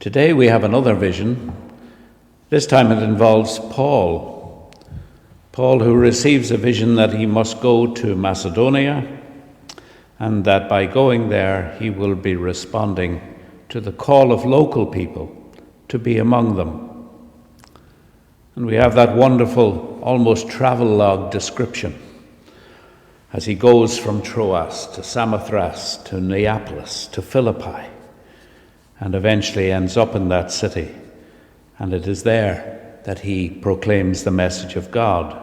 Today we have another vision. This time it involves Paul. Paul, who receives a vision that he must go to Macedonia, and that by going there he will be responding to the call of local people to be among them. And we have that wonderful, almost travelogue description as he goes from Troas to Samothrace to Neapolis to Philippi, and eventually ends up in that city. And it is there that he proclaims the message of God.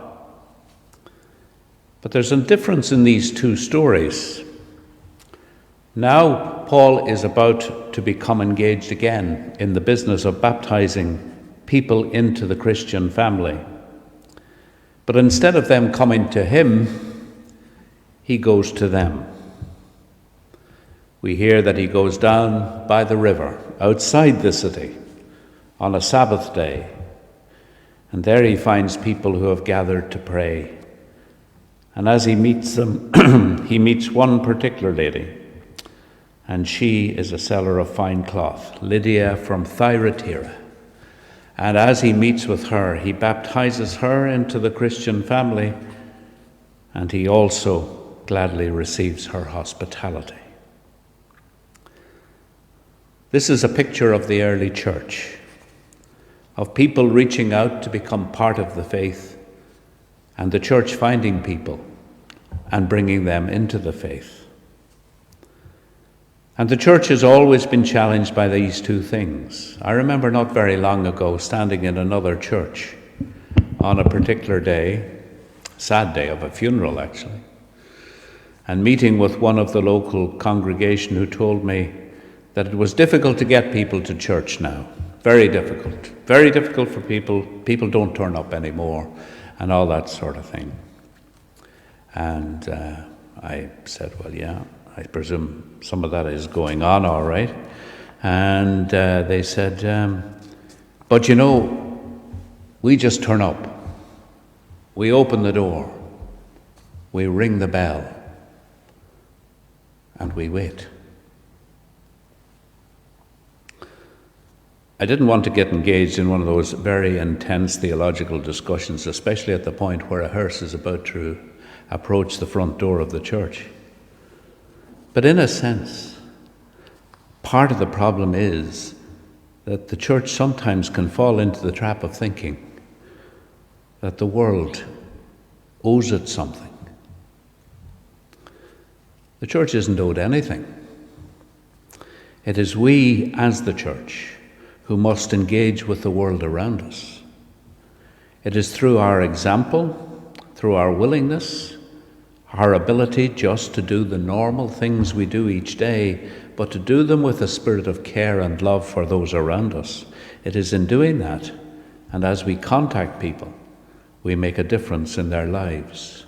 But there's a difference in these two stories. Now Paul is about to become engaged again in the business of baptizing people into the Christian family. But instead of them coming to him, he goes to them. We hear that he goes down by the river, outside the city, on a Sabbath day. And there he finds people who have gathered to pray. And as he meets them, he meets one particular lady. And she is a seller of fine cloth, Lydia from Thyatira. And as he meets with her, he baptizes her into the Christian family, and he also gladly receives her hospitality. This is a picture of the early church, of people reaching out to become part of the faith, and the church finding people and bringing them into the faith. And the church has always been challenged by these two things. I remember not very long ago standing in another church on a particular day, sad day of a funeral actually, and meeting with one of the local congregation who told me that it was difficult to get people to church now. Very difficult for people. People don't turn up anymore and all that sort of thing. And I said, well, yeah, I presume some of that is going on all right. And they said, but you know, we just turn up. We open the door. We ring the bell. And we wait. I didn't want to get engaged in one of those very intense theological discussions, especially at the point where a hearse is about to approach the front door of the church. But in a sense, part of the problem is that the church sometimes can fall into the trap of thinking that the world owes it something. The church isn't owed anything. It is we as the church who must engage with the world around us. It is through our example, through our willingness, our ability just to do the normal things we do each day, but to do them with a spirit of care and love for those around us. It is in doing that, and as we contact people, we make a difference in their lives.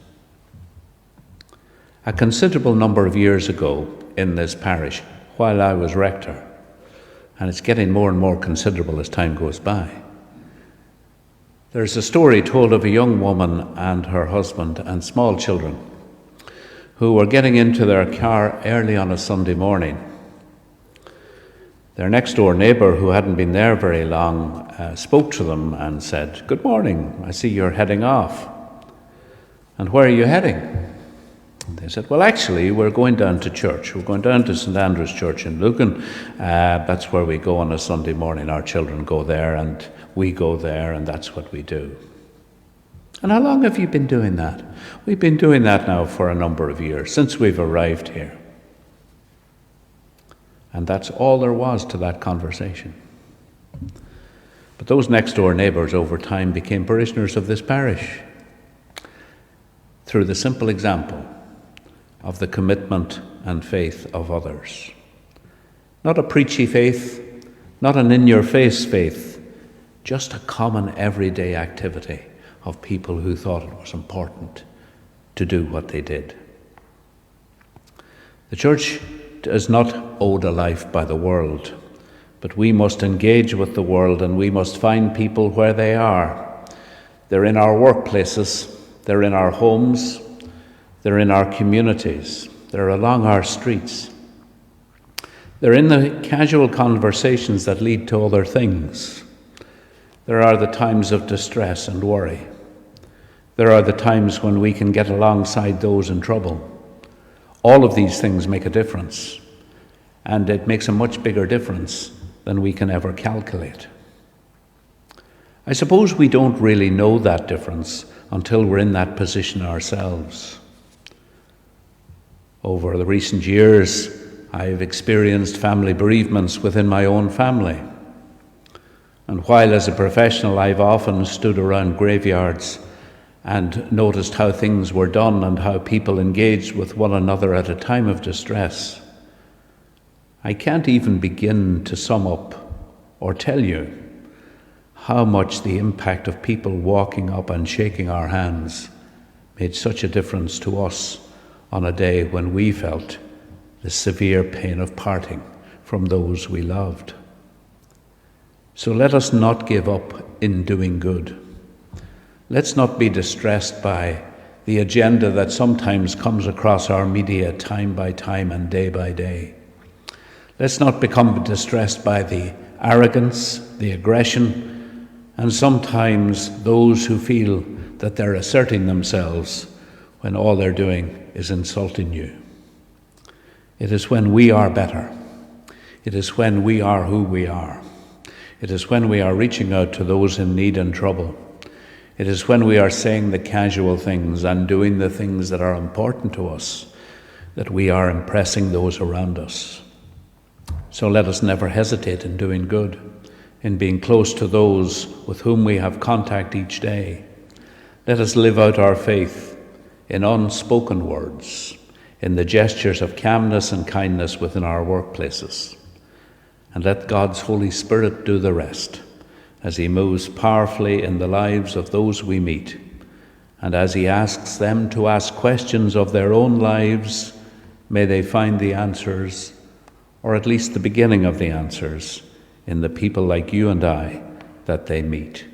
A considerable number of years ago in this parish, while I was rector, and it's getting more and more considerable as time goes by, there's a story told of a young woman and her husband and small children who were getting into their car early on a Sunday morning. Their next door neighbour, who hadn't been there very long, spoke to them and said, "Good morning, I see you're heading off. And where are you heading?" And they said, "Well, actually, we're going down to church. We're going down to St Andrew's Church in Lucan. That's where we go on a Sunday morning. Our children go there and we go there, and that's what we do." "And how long have you been doing that?" "We've been doing that now for a number of years, since we've arrived here." And that's all there was to that conversation. But those next door neighbours over time became parishioners of this parish through the simple example of the commitment and faith of others. Not a preachy faith, not an in-your-face faith, just a common everyday activity of people who thought it was important to do what they did. The church is not owed a life by the world, but we must engage with the world, and we must find people where they are. They're in our workplaces, they're in our homes, they're in our communities, they're along our streets. They're in the casual conversations that lead to other things. There are the times of distress and worry. There are the times when we can get alongside those in trouble. All of these things make a difference, and it makes a much bigger difference than we can ever calculate. I suppose we don't really know that difference until we're in that position ourselves. Over the recent years, I've experienced family bereavements within my own family. And while as a professional I've often stood around graveyards and noticed how things were done and how people engaged with one another at a time of distress, I can't even begin to sum up or tell you how much the impact of people walking up and shaking our hands made such a difference to us on a day when we felt the severe pain of parting from those we loved. So let us not give up in doing good. Let's not be distressed by the agenda that sometimes comes across our media time by time and day by day. Let's not become distressed by the arrogance, the aggression, and sometimes those who feel that they're asserting themselves when all they're doing is insulting you. It is when we are better. It is when we are who we are. It is when we are reaching out to those in need and trouble. It is when we are saying the casual things and doing the things that are important to us that we are impressing those around us. So let us never hesitate in doing good, in being close to those with whom we have contact each day. Let us live out our faith in unspoken words, in the gestures of calmness and kindness within our workplaces. And let God's Holy Spirit do the rest as he moves powerfully in the lives of those we meet, and as he asks them to ask questions of their own lives, may they find the answers, or at least the beginning of the answers, in the people like you and I that they meet.